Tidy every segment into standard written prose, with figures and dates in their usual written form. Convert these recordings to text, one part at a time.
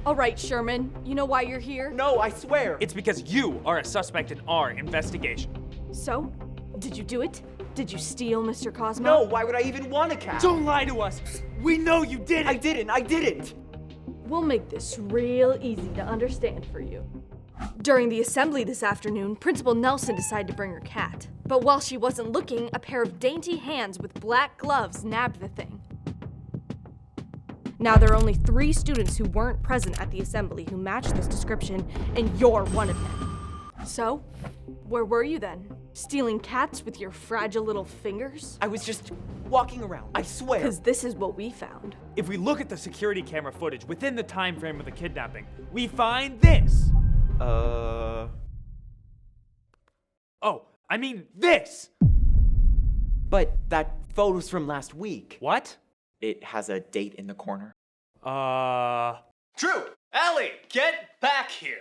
All right, Sherman, you know why you're here? No, I swear. It's because you are a suspect in our investigation. So, did you do it? Did you steal Mr. Cosmo? No, why would I even want a cat? Don't lie to us. We know you did it. I didn't. We'll make this real easy to understand for you. During the assembly this afternoon, Principal Nelson decided to bring her cat. But while she wasn't looking, a pair of dainty hands with black gloves nabbed the thing. Now, there are only 3 students who weren't present at the assembly who match this description, and you're one of them. So, where were you then? Stealing cats with your fragile little fingers? I was just walking around, I swear. Because this is what we found. If we look at the security camera footage within the time frame of the kidnapping, we find this. Oh, I mean this. But that photo's from last week. What? It has a date in the corner. True! Ellie, get back here!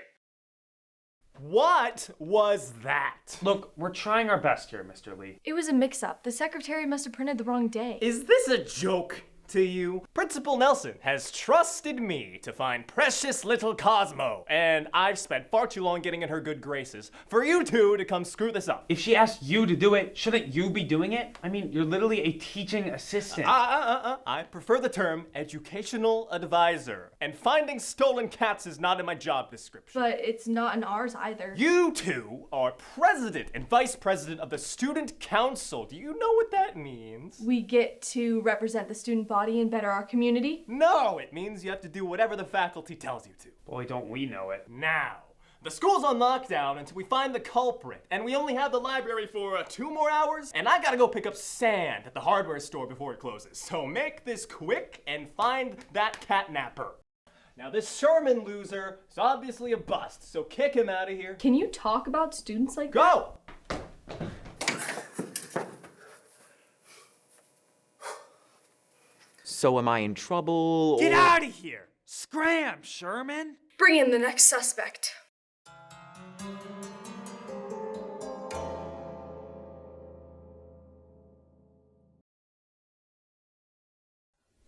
What was that? Look, we're trying our best here, Mr. Lee. It was a mix-up. The secretary must have printed the wrong day. Is this a joke to you? Principal Nelson has trusted me to find precious little Cosmo, and I've spent far too long getting in her good graces for you two to come screw this up. If she asked you to do it, shouldn't you be doing it? I mean, you're literally a teaching assistant. I prefer the term educational advisor, and finding stolen cats is not in my job description. But it's not in ours either. You two are president and vice president of the student council. Do you know what that means? We get to represent the student body and better our community? No, it means you have to do whatever the faculty tells you to. Boy, don't we know it. Now, the school's on lockdown until we find the culprit, and we only have the library for 2 more hours, and I gotta go pick up sand at the hardware store before it closes. So make this quick and find that Catnapper. Now this Sherman loser is obviously a bust, so kick him out of here. Can you talk about students like that? Go! So am I in trouble? Get or... out of here! Scram, Sherman! Bring in the next suspect.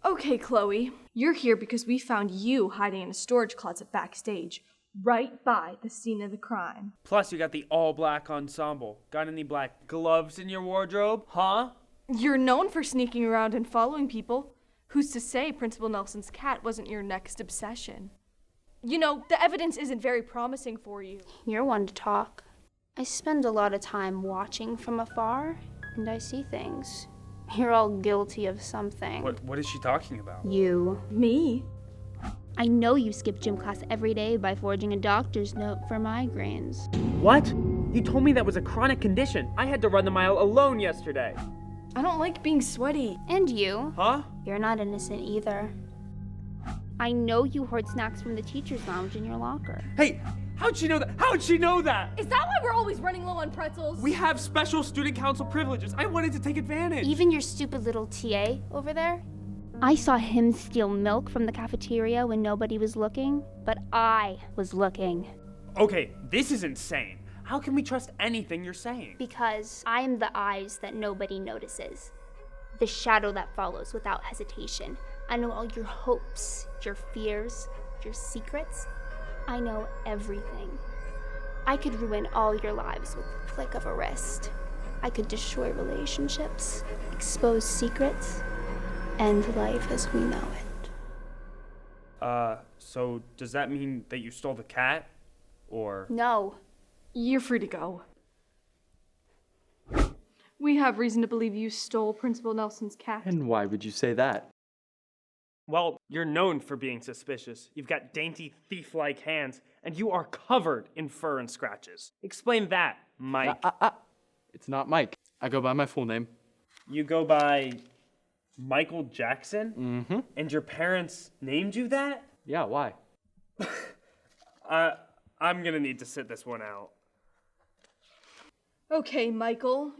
Okay, Chloe, you're here because we found you hiding in a storage closet backstage, right by the scene of the crime. Plus, you got the all-black ensemble. Got any black gloves in your wardrobe, huh? You're known for sneaking around and following people. Who's to say Principal Nelson's cat wasn't your next obsession? You know, the evidence isn't very promising for you. You're one to talk. I spend a lot of time watching from afar, and I see things. You're all guilty of something. What is she talking about? You. Me? I know you skip gym class every day by forging a doctor's note for migraines. What? You told me that was a chronic condition. I had to run the mile alone yesterday. I don't like being sweaty. And you. Huh? You're not innocent either. I know you hoard snacks from the teacher's lounge in your locker. Hey, how'd she know that? How'd she know that? Is that why we're always running low on pretzels? We have special student council privileges. I wanted to take advantage. Even your stupid little TA over there? I saw him steal milk from the cafeteria when nobody was looking, but I was looking. Okay, this is insane. How can we trust anything you're saying? Because I am the eyes that nobody notices. The shadow that follows without hesitation. I know all your hopes, your fears, your secrets. I know everything. I could ruin all your lives with the flick of a wrist. I could destroy relationships, expose secrets, end life as we know it. So does that mean that you stole the cat? Or... No. You're free to go. We have reason to believe you stole Principal Nelson's cat. And why would you say that? Well, you're known for being suspicious. You've got dainty thief-like hands, and you are covered in fur and scratches. Explain that, Mike. It's not Mike. I go by my full name. You go by Michael Jackson? Mm-hmm. And your parents named you that? Yeah, why? I'm gonna need to sit this one out. Okay, Michael,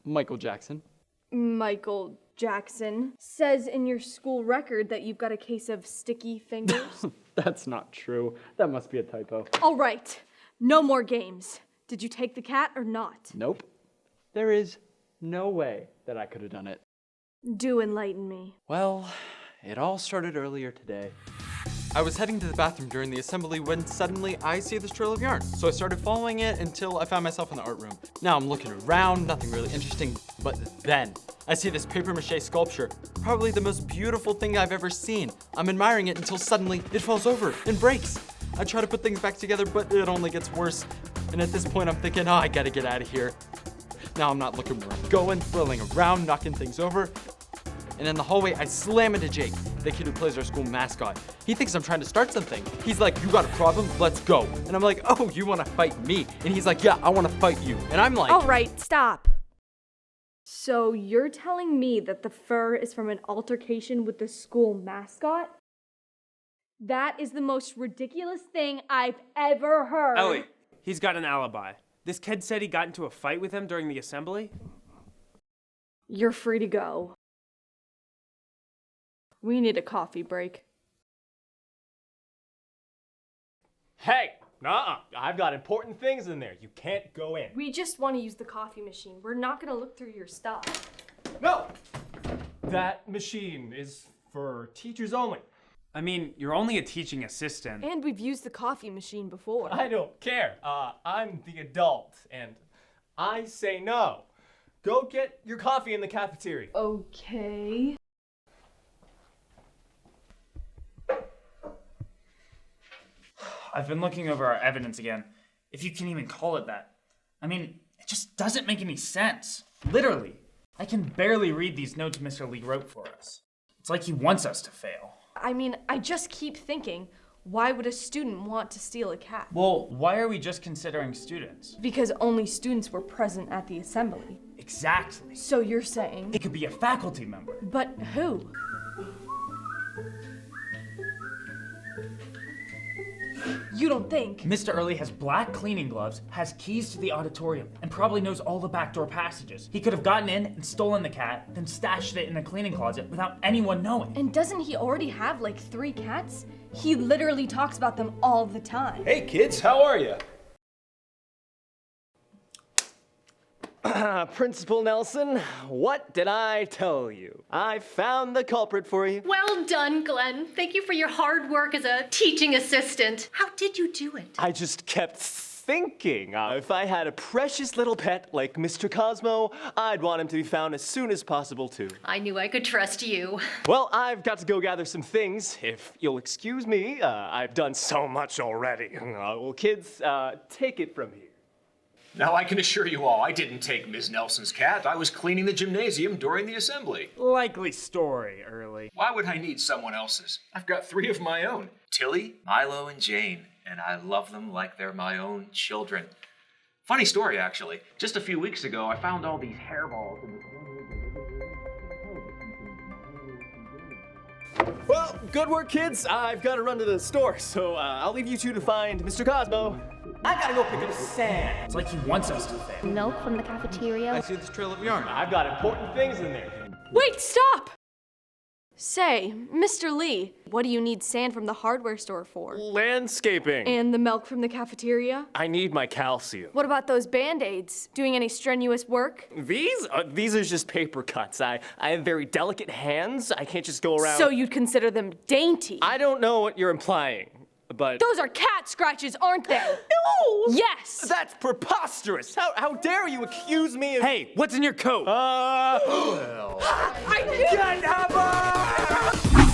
Michael Jackson. Michael Jackson says in your school record that you've got a case of sticky fingers. That's not true. That must be a typo. All right, no more games. Did you take the cat or not? Nope. There is no way that I could have done it. Do enlighten me. Well, it all started earlier today. I was heading to the bathroom during the assembly when suddenly I see this trail of yarn. So I started following it until I found myself in the art room. Now I'm looking around, nothing really interesting, but then I see this paper mache sculpture, probably the most beautiful thing I've ever seen. I'm admiring it until suddenly it falls over and breaks. I try to put things back together, but it only gets worse. And at this point I'm thinking, oh, I gotta get out of here. Now I'm not looking where I'm going, flailing around, knocking things over. And in the hallway, I slam into Jake, the kid who plays our school mascot. He thinks I'm trying to start something. He's like, you got a problem? Let's go. And I'm like, oh, you wanna fight me? And he's like, yeah, I wanna fight you. And I'm like, All right, stop. So you're telling me that the fur is from an altercation with the school mascot? That is the most ridiculous thing I've ever heard. Ellie, he's got an alibi. This kid said he got into a fight with him during the assembly. You're free to go. We need a coffee break. Hey, nuh-uh. I've got important things in there. You can't go in. We just want to use the coffee machine. We're not going to look through your stuff. No! That machine is for teachers only. I mean, you're only a teaching assistant. And we've used the coffee machine before. I don't care. I'm the adult, and I say no. Go get your coffee in the cafeteria. Okay. I've been looking over our evidence again, if you can even call it that. I mean, it just doesn't make any sense. Literally. I can barely read these notes Mr. Lee wrote for us. It's like he wants us to fail. I mean, I just keep thinking, why would a student want to steal a cat? Well, why are we just considering students? Because only students were present at the assembly. Exactly. So you're saying... It could be a faculty member. But who? You don't think? Mr. Early has black cleaning gloves, has keys to the auditorium, and probably knows all the backdoor passages. He could have gotten in and stolen the cat, then stashed it in a cleaning closet without anyone knowing. And doesn't he already have like 3 cats? He literally talks about them all the time. Hey kids, how are you? Principal Nelson, what did I tell you? I found the culprit for you. Well done, Glenn. Thank you for your hard work as a teaching assistant. How did you do it? I just kept thinking. If I had a precious little pet like Mr. Cosmo, I'd want him to be found as soon as possible, too. I knew I could trust you. Well, I've got to go gather some things. If you'll excuse me, I've done so much already. Well, kids, take it from here. Now I can assure you all, I didn't take Ms. Nelson's cat. I was cleaning the gymnasium during the assembly. Likely story, Early. Why would I need someone else's? I've got 3 of my own. Tilly, Milo, and Jane. And I love them like they're my own children. Funny story, actually. Just a few weeks ago, I found all these hairballs in the... Well, good work, kids. I've got to run to the store, so I'll leave you two to find Mr. Cosmo. I gotta go pick up sand. It's like he wants us to fail. Milk from the cafeteria. I see this trail of yarn. I've got important things in there. Wait, stop! Say, Mr. Lee, what do you need sand from the hardware store for? Landscaping. And the milk from the cafeteria? I need my calcium. What about those Band-Aids? Doing any strenuous work? These are just paper cuts. I have very delicate hands. I can't just go around. So you'd consider them dainty? I don't know what you're implying, but... Those are cat scratches, aren't they? No! Yes! That's preposterous! How dare you accuse me of... Hey, what's in your coat? I knew... Catnapper!